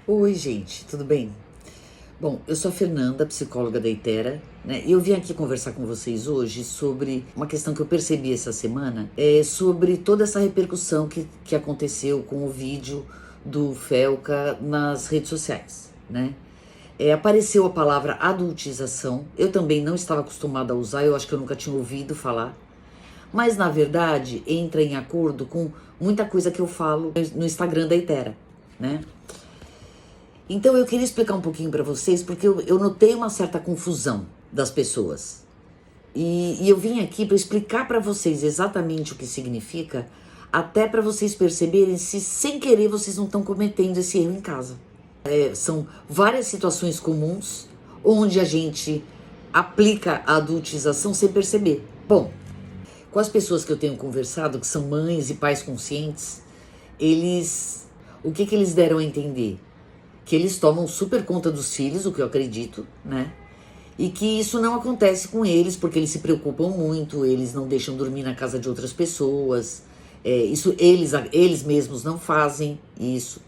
Oi, gente, tudo bem? Bom, eu sou a Fernanda, psicóloga da Itera, né? E eu vim aqui conversar com vocês hoje sobre uma questão que eu percebi essa semana, sobre toda essa repercussão que aconteceu com o vídeo do Felca nas redes sociais, né? Apareceu a palavra adultização, eu também não estava acostumada a usar, eu acho que eu nunca tinha ouvido falar, mas na verdade entra em acordo com muita coisa que eu falo no Instagram da Itera, né? Então eu queria explicar um pouquinho para vocês, porque eu notei uma certa confusão das pessoas. E eu vim aqui para explicar para vocês exatamente o que significa, até para vocês perceberem se sem querer vocês não estão cometendo esse erro em casa. São várias situações comuns onde a gente aplica a adultização sem perceber. Bom, com as pessoas que eu tenho conversado, que são mães e pais conscientes, o que eles deram a entender? Que eles tomam super conta dos filhos, o que eu acredito, né? E que isso não acontece com eles, porque eles se preocupam muito, eles não deixam dormir na casa de outras pessoas, eles mesmos não fazem isso,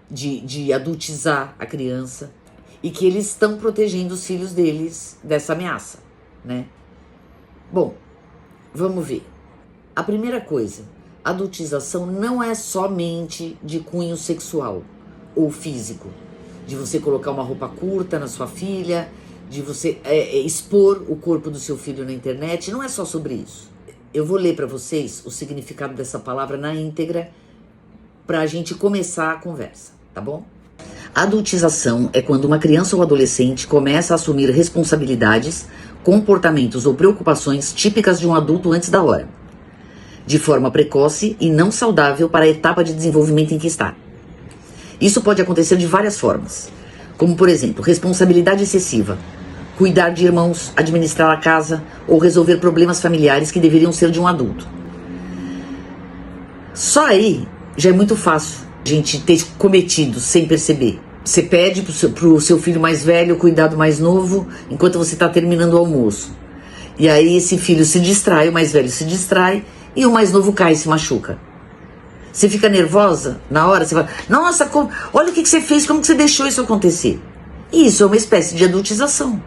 de adultizar a criança, e que eles estão protegendo os filhos deles dessa ameaça, né? Bom, vamos ver. A primeira coisa, adultização não é somente de cunho sexual ou físico, de você colocar uma roupa curta na sua filha, de você expor o corpo do seu filho na internet, não é só sobre isso. Eu vou ler para vocês o significado dessa palavra na íntegra para a gente começar a conversa, tá bom? Adultização é quando uma criança ou adolescente começa a assumir responsabilidades, comportamentos ou preocupações típicas de um adulto antes da hora, de forma precoce e não saudável para a etapa de desenvolvimento em que está. Isso pode acontecer de várias formas, como por exemplo, responsabilidade excessiva, cuidar de irmãos, administrar a casa ou resolver problemas familiares que deveriam ser de um adulto. Só aí já é muito fácil a gente ter cometido sem perceber. Você pede pro seu filho mais velho cuidar do mais novo enquanto você está terminando o almoço. E aí esse filho se distrai, o mais velho se distrai e o mais novo cai e se machuca. Você fica nervosa na hora, você fala, nossa, olha o que você fez, como que você deixou isso acontecer? E isso é uma espécie de adultização.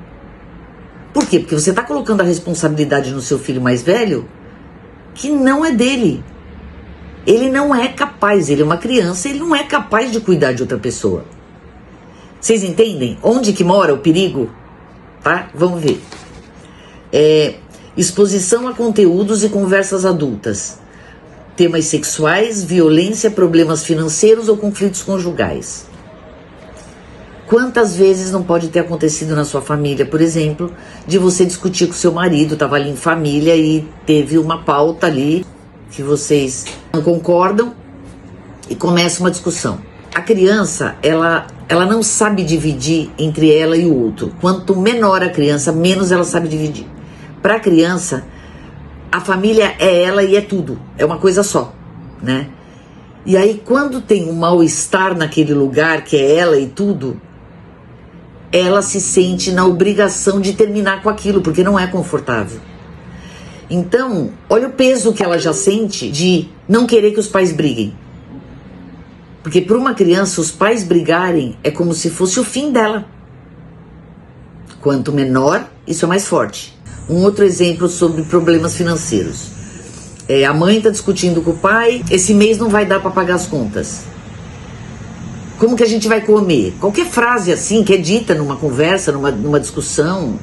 Por quê? Porque você está colocando a responsabilidade no seu filho mais velho, que não é dele. Ele não é capaz, ele é uma criança, ele não é capaz de cuidar de outra pessoa. Vocês entendem onde que mora o perigo? Tá? Vamos ver. Exposição a conteúdos e conversas adultas. Temas sexuais, violência, problemas financeiros ou conflitos conjugais. Quantas vezes não pode ter acontecido na sua família, por exemplo, de você discutir com seu marido, estava ali em família e teve uma pauta ali que vocês não concordam e começa uma discussão. A criança, ela não sabe dividir entre ela e o outro. Quanto menor a criança, menos ela sabe dividir. Para a criança, a família é ela e é tudo, é uma coisa só, né? E aí quando tem um mal-estar naquele lugar que é ela e tudo, ela se sente na obrigação de terminar com aquilo, porque não é confortável. Então, olha o peso que ela já sente de não querer que os pais briguem. Porque para uma criança, os pais brigarem é como se fosse o fim dela. Quanto menor, isso é mais forte. Um outro exemplo sobre problemas financeiros. A mãe está discutindo com o pai, esse mês não vai dar para pagar as contas. Como que a gente vai comer? Qualquer frase assim que é dita numa conversa, numa discussão.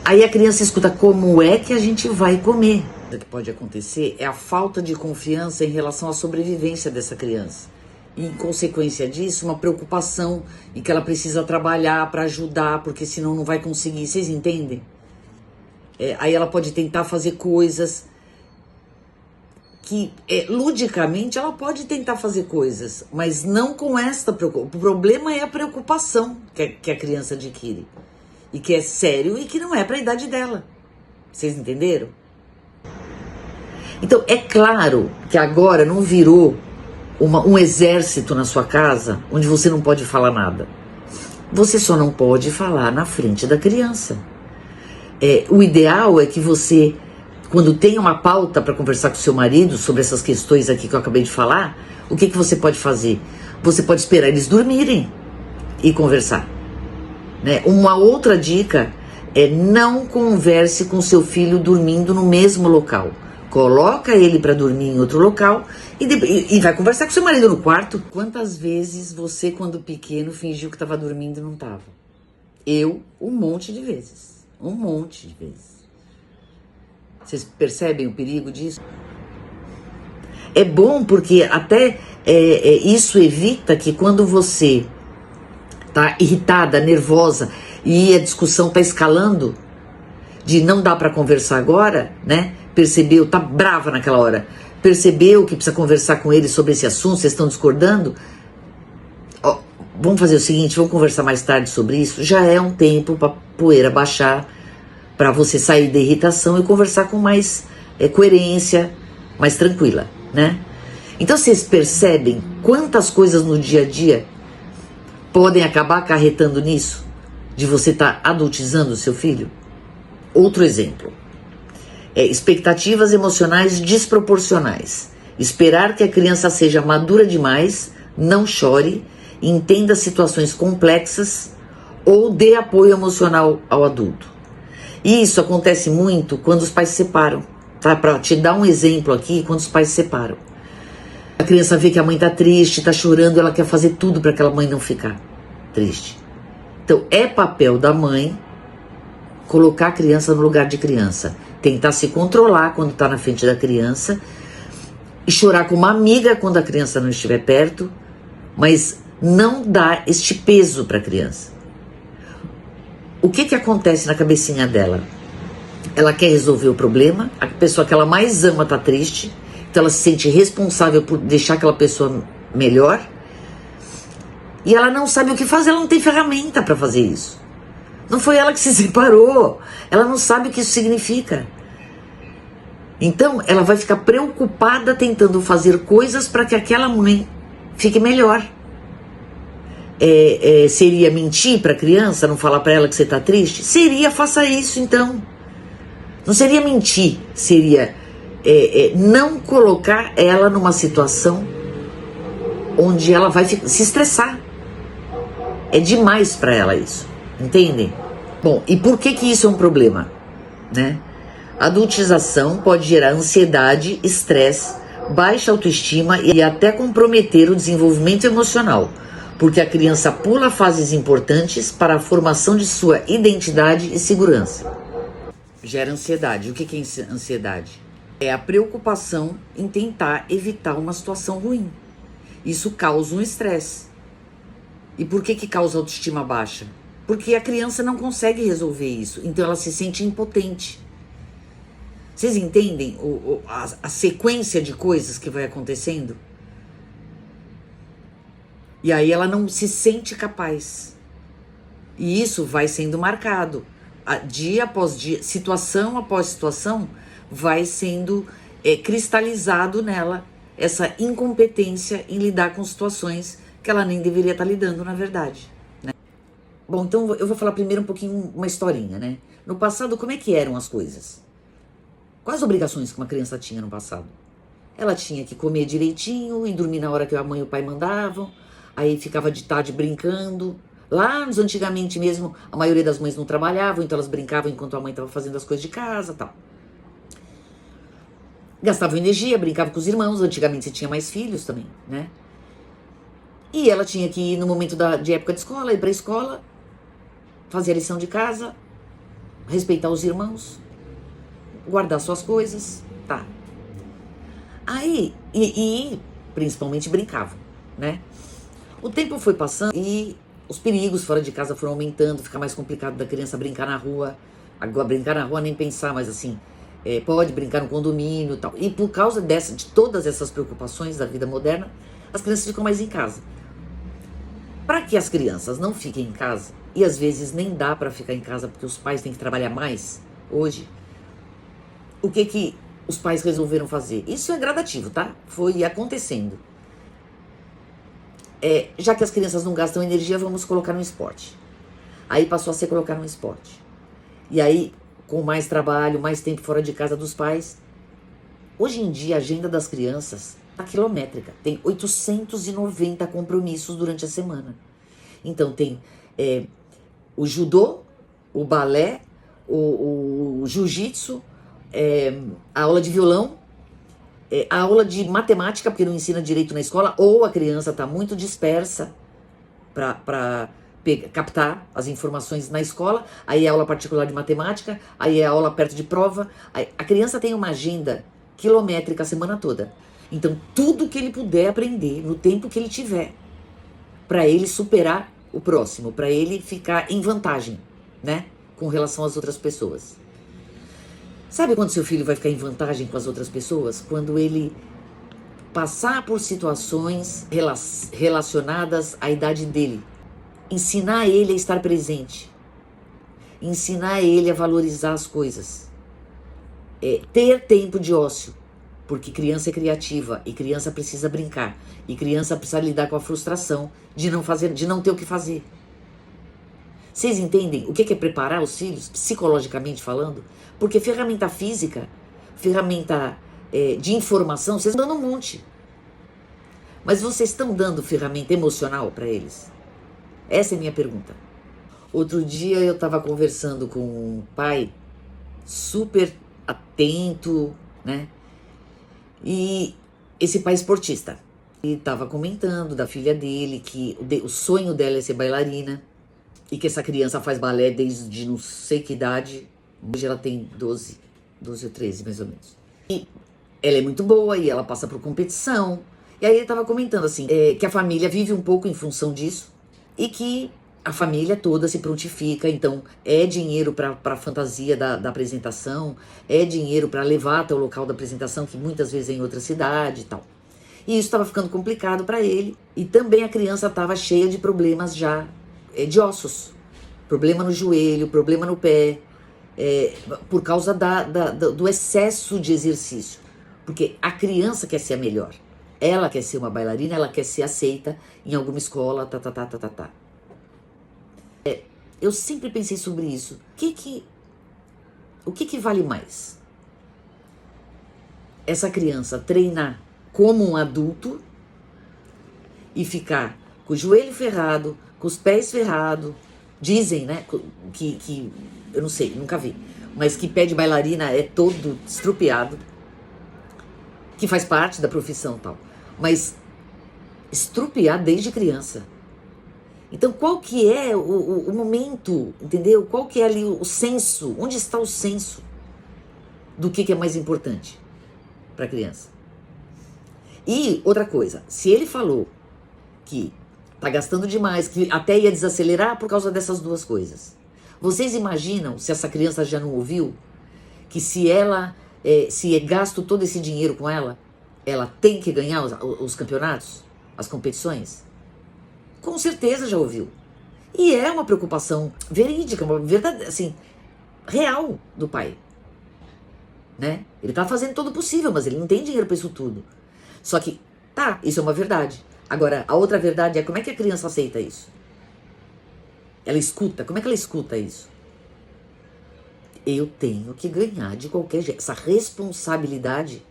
Aí a criança escuta, como é que a gente vai comer? O que pode acontecer é a falta de confiança em relação à sobrevivência dessa criança. E, em consequência disso, uma preocupação em que ela precisa trabalhar para ajudar, porque senão não vai conseguir. Vocês entendem? Aí ela pode tentar fazer coisas que, ludicamente, ela pode tentar fazer coisas, mas não com esta preocupação. O problema é a preocupação que a criança adquire. E que é sério e que não é para a idade dela. Vocês entenderam? Então, é claro que agora não virou um exército na sua casa onde você não pode falar nada. Você só não pode falar na frente da criança. O ideal é que você, quando tem uma pauta para conversar com seu marido sobre essas questões aqui que eu acabei de falar, o que você pode fazer? você pode esperar eles dormirem e conversar, né? Uma outra dica é: não converse com seu filho dormindo no mesmo local. Coloca ele para dormir em outro local e vai conversar com seu marido no quarto. Quantas vezes você, quando pequeno, fingiu que estava dormindo e não estava? Eu, um monte de vezes. Um monte de vezes. Vocês percebem o perigo disso? É bom porque até isso evita que, quando você tá irritada, nervosa e a discussão tá escalando, de não dá para conversar agora, né? Percebeu, tá brava naquela hora, percebeu que precisa conversar com ele sobre esse assunto, vocês estão discordando, ó, vamos fazer o seguinte, vamos conversar mais tarde sobre isso. Já é um tempo para poeira baixar, para você sair da irritação e conversar com mais coerência, mais tranquila, né? Então vocês percebem quantas coisas no dia a dia podem acabar acarretando nisso, de você estar adultizando o seu filho? Outro exemplo. Expectativas emocionais desproporcionais. Esperar que a criança seja madura demais, não chore, entenda situações complexas ou dê apoio emocional ao adulto. E isso acontece muito quando os pais se separam. Tá? Para te dar um exemplo aqui, quando os pais se separam. A criança vê que a mãe tá triste, tá chorando, ela quer fazer tudo para aquela mãe não ficar triste. Então é papel da mãe colocar a criança no lugar de criança. Tentar se controlar quando está na frente da criança e chorar com uma amiga quando a criança não estiver perto, mas não dar este peso para a criança. O que acontece na cabecinha dela? Ela quer resolver o problema, a pessoa que ela mais ama está triste, então ela se sente responsável por deixar aquela pessoa melhor e ela não sabe o que fazer, ela não tem ferramenta para fazer isso. Não foi ela que se separou, ela não sabe o que isso significa. Então ela vai ficar preocupada tentando fazer coisas para que aquela mãe fique melhor. Seria mentir para a criança, não falar para ela que você está triste? Seria, faça isso então. Não seria mentir, seria não colocar ela numa situação onde ela vai se estressar. É demais para ela isso, entendem? Bom, e por que isso é um problema, né? A adultização pode gerar ansiedade, estresse, baixa autoestima e até comprometer o desenvolvimento emocional, porque a criança pula fases importantes para a formação de sua identidade e segurança. Gera ansiedade. O que é ansiedade? É a preocupação em tentar evitar uma situação ruim. Isso causa um estresse. E por que causa autoestima baixa? Porque a criança não consegue resolver isso, então ela se sente impotente. Vocês entendem a sequência de coisas que vai acontecendo? E aí ela não se sente capaz. E isso vai sendo marcado. Dia após dia, situação após situação, vai sendo cristalizado nela essa incompetência em lidar com situações que ela nem deveria estar lidando, na verdade. Né? Bom, então eu vou falar primeiro um pouquinho, uma historinha, né? No passado, como é que eram as coisas? Quais obrigações que uma criança tinha no passado? Ela tinha que comer direitinho e dormir na hora que a mãe e o pai mandavam, aí ficava de tarde brincando. Lá nos antigamente mesmo, a maioria das mães não trabalhavam, então elas brincavam enquanto a mãe estava fazendo as coisas de casa e tal. Gastavam energia, brincavam com os irmãos, antigamente você tinha mais filhos também, né? E ela tinha que ir no momento de época de escola, ir pra escola, fazer a lição de casa, respeitar os irmãos, guardar suas coisas, tá. Aí, e principalmente brincavam, né? O tempo foi passando e os perigos fora de casa foram aumentando, fica mais complicado da criança brincar na rua. Agora, brincar na rua nem pensar, mas assim, pode brincar no condomínio e tal. E por causa de todas essas preocupações da vida moderna, as crianças ficam mais em casa. Para que as crianças não fiquem em casa, e às vezes nem dá para ficar em casa porque os pais têm que trabalhar mais hoje, o que os pais resolveram fazer? Isso é gradativo, tá? Foi acontecendo. Já que as crianças não gastam energia, vamos colocar no esporte. Aí passou a ser colocar no esporte. E aí, com mais trabalho, mais tempo fora de casa dos pais, hoje em dia a agenda das crianças a quilométrica. Tem 890 compromissos durante a semana. Então tem o judô, o balé, o jiu-jitsu, a aula de violão, a aula de matemática, porque não ensina direito na escola, ou a criança está muito dispersa para captar as informações na escola, aí é aula particular de matemática, aí é aula perto de prova. Aí a criança tem uma agenda quilométrica a semana toda. Então, tudo que ele puder aprender, no tempo que ele tiver, para ele superar o próximo, para ele ficar em vantagem, né, com relação às outras pessoas. Sabe quando seu filho vai ficar em vantagem com as outras pessoas? Quando ele passar por situações relacionadas à idade dele. Ensinar ele a estar presente. Ensinar ele a valorizar as coisas. Ter tempo de ócio. Porque criança é criativa e criança precisa brincar. E criança precisa lidar com a frustração de não ter o que fazer. Vocês entendem o que é preparar os filhos, psicologicamente falando? Porque ferramenta física, ferramenta de informação, vocês estão dando um monte. Mas vocês estão dando ferramenta emocional para eles? Essa é a minha pergunta. Outro dia eu estava conversando com um pai super atento, né? E esse pai esportista. E estava comentando da filha dele, que o sonho dela é ser bailarina. E que essa criança faz balé desde não sei que idade. Hoje ela tem 12 ou 13, mais ou menos. E ela é muito boa e ela passa por competição. E aí ele estava comentando assim, que a família vive um pouco em função disso. E que a família toda se prontifica. Então é dinheiro para a fantasia da apresentação. É dinheiro para levar até o local da apresentação, que muitas vezes é em outra cidade e tal. E isso estava ficando complicado para ele. E também a criança estava cheia de problemas já de ossos. Problema no joelho, problema no pé. Por causa do excesso de exercício. Porque a criança quer ser a melhor. Ela quer ser uma bailarina, ela quer ser aceita em alguma escola, Eu sempre pensei sobre isso. O que vale mais? Essa criança treinar como um adulto e ficar com o joelho ferrado, com os pés ferrados. Dizem, né, que eu não sei, nunca vi, mas que pé de bailarina é todo estrupiado, que faz parte da profissão e tal, mas estrupiar desde criança. Então qual que é o momento, entendeu? Qual que é ali o senso, onde está o senso do que é mais importante para a criança? E outra coisa, se ele falou que tá gastando demais, que até ia desacelerar por causa dessas duas coisas. Vocês imaginam, se essa criança já não ouviu, que se é gasto todo esse dinheiro com ela, ela tem que ganhar os campeonatos, as competições? Com certeza já ouviu. E é uma preocupação verídica, uma verdade, assim, real do pai. Né? Ele tá fazendo todo o possível, mas ele não tem dinheiro para isso tudo. Só que, isso é uma verdade. Agora, a outra verdade é como é que a criança aceita isso? Ela escuta, como é que ela escuta isso? Eu tenho que ganhar de qualquer jeito. Essa responsabilidade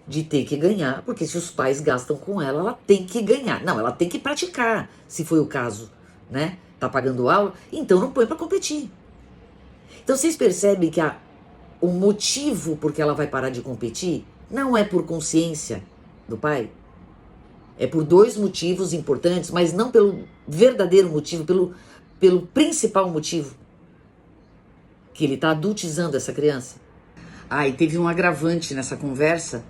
de ter que ganhar, porque se os pais gastam com ela, ela tem que ganhar. Não, ela tem que praticar, se foi o caso, né? Tá pagando aula, então não põe para competir. Então vocês percebem que o motivo por que ela vai parar de competir não é por consciência do pai? É por dois motivos importantes, mas não pelo verdadeiro motivo, pelo principal motivo. Que ele está adultizando essa criança. E teve um agravante nessa conversa,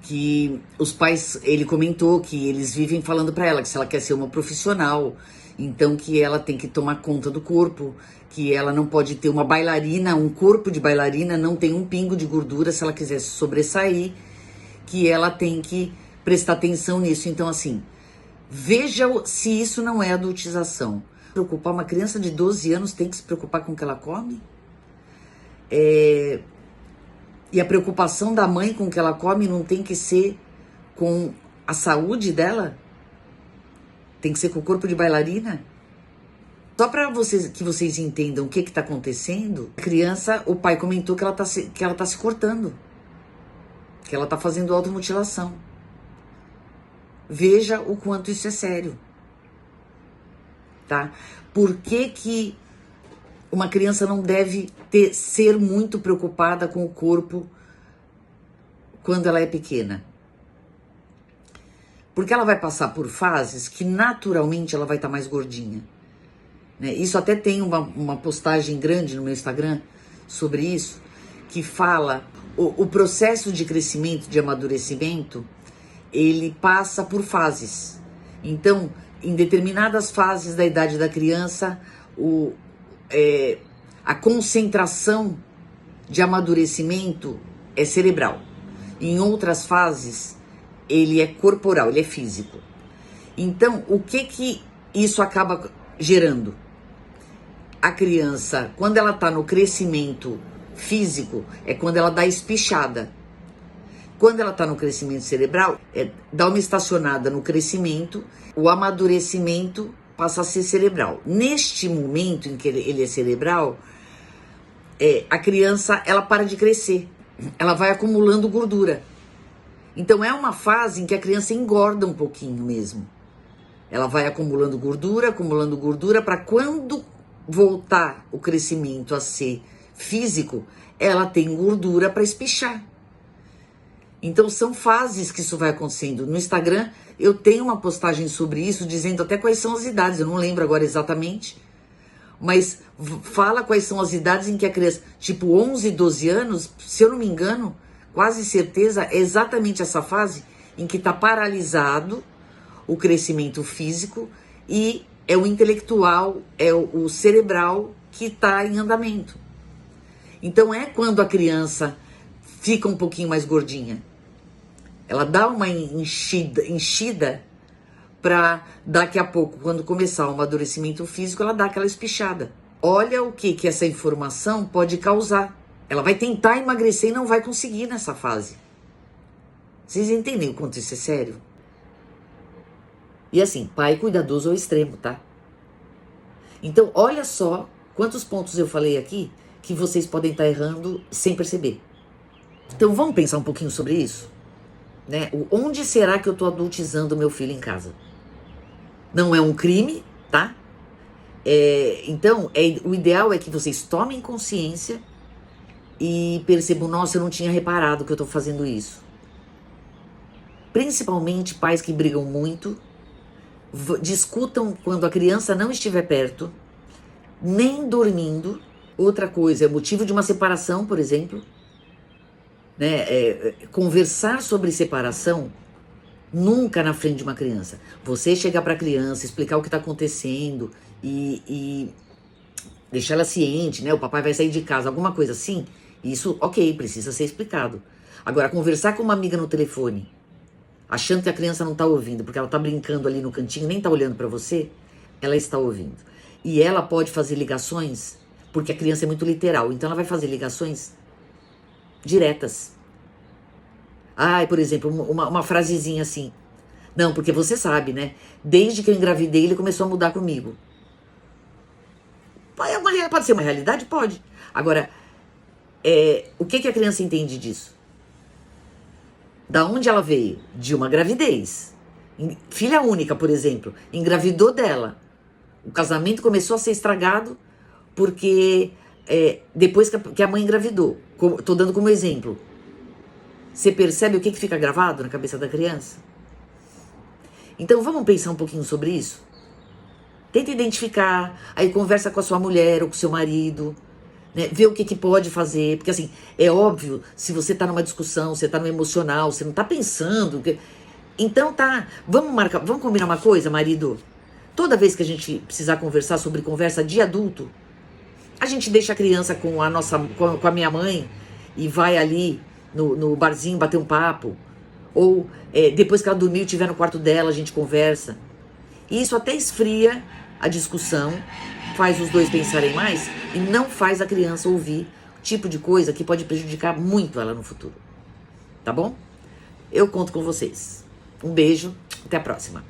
que os pais, ele comentou que eles vivem falando para ela que se ela quer ser uma profissional, então que ela tem que tomar conta do corpo, que ela não pode ter uma bailarina, um corpo de bailarina, não tem um pingo de gordura se ela quiser se sobressair, que ela tem que prestar atenção nisso. Então, assim, veja se isso não é adultização. Preocupar uma criança de 12 anos tem que se preocupar com o que ela come? E a preocupação da mãe com o que ela come não tem que ser com a saúde dela? Tem que ser com o corpo de bailarina? Só para que vocês entendam o que está acontecendo, a criança, o pai comentou que ela tá se cortando. que ela está fazendo automutilação. Veja o quanto isso é sério, tá? Por que uma criança não deve ser muito preocupada com o corpo quando ela é pequena? Porque ela vai passar por fases que naturalmente ela vai estar mais gordinha, né? Isso até tem uma postagem grande no meu Instagram sobre isso, que fala o processo de crescimento, de amadurecimento, ele passa por fases. Então, em determinadas fases da idade da criança, a concentração de amadurecimento é cerebral. Em outras fases, ele é corporal, ele é físico. Então, o que isso acaba gerando? A criança, quando ela está no crescimento físico, é quando ela dá espichada. Quando ela está no crescimento cerebral, dá uma estacionada no crescimento, o amadurecimento passa a ser cerebral. Neste momento em que ele é cerebral, a criança, ela para de crescer, ela vai acumulando gordura. Então é uma fase em que a criança engorda um pouquinho mesmo. Ela vai acumulando gordura, para quando voltar o crescimento a ser físico, ela tem gordura para espichar. Então são fases que isso vai acontecendo. No Instagram eu tenho uma postagem sobre isso, dizendo até quais são as idades, eu não lembro agora exatamente, mas fala quais são as idades em que a criança, tipo 11, 12 anos, se eu não me engano, quase certeza, é exatamente essa fase em que está paralisado o crescimento físico e é o intelectual, é o cerebral que está em andamento. Então é quando a criança fica um pouquinho mais gordinha. Ela dá uma enchida para daqui a pouco, quando começar o amadurecimento físico, ela dá aquela espichada. Olha o que essa informação pode causar. Ela vai tentar emagrecer e não vai conseguir nessa fase. Vocês entendem o quanto isso é sério? E assim, pai cuidadoso ao extremo, tá? Então, olha só quantos pontos eu falei aqui que vocês podem estar errando sem perceber. Então, vamos pensar um pouquinho sobre isso? Né? Onde será que eu estou adultizando meu filho em casa? Não é um crime, tá? Então, o ideal é que vocês tomem consciência e percebam, nossa, eu não tinha reparado que eu estou fazendo isso. Principalmente pais que brigam muito, discutam quando a criança não estiver perto, nem dormindo. Outra coisa, é motivo de uma separação, por exemplo. Né? Conversar sobre separação nunca na frente de uma criança. Você chegar para a criança, explicar o que está acontecendo e deixar ela ciente, né? O papai vai sair de casa, alguma coisa assim. Isso, ok, precisa ser explicado. Agora, conversar com uma amiga no telefone, achando que a criança não está ouvindo, porque ela está brincando ali no cantinho, nem está olhando para você, ela está ouvindo. E ela pode fazer ligações, porque a criança é muito literal, então ela vai fazer ligações diretas. Por exemplo, uma frasezinha assim. Não, porque você sabe, né? Desde que eu engravidei, ele começou a mudar comigo. Pode ser uma realidade? Pode. Agora, o que a criança entende disso? Da onde ela veio? De uma gravidez. Filha única, por exemplo, engravidou dela. O casamento começou a ser estragado porque depois que a mãe engravidou. Tô dando como exemplo. Você percebe o que fica gravado na cabeça da criança? Então vamos pensar um pouquinho sobre isso? Tenta identificar, aí conversa com a sua mulher ou com o seu marido, né? Vê o que pode fazer, porque assim, é óbvio, se você tá numa discussão, você tá no emocional, você não tá pensando. Então tá, vamos combinar uma coisa, marido? Toda vez que a gente precisar conversar sobre conversa de adulto, a gente deixa a criança com a minha mãe e vai ali no barzinho bater um papo. Ou depois que ela dormiu e estiver no quarto dela, a gente conversa. E isso até esfria a discussão, faz os dois pensarem mais e não faz a criança ouvir o tipo de coisa que pode prejudicar muito ela no futuro. Tá bom? Eu conto com vocês. Um beijo, até a próxima.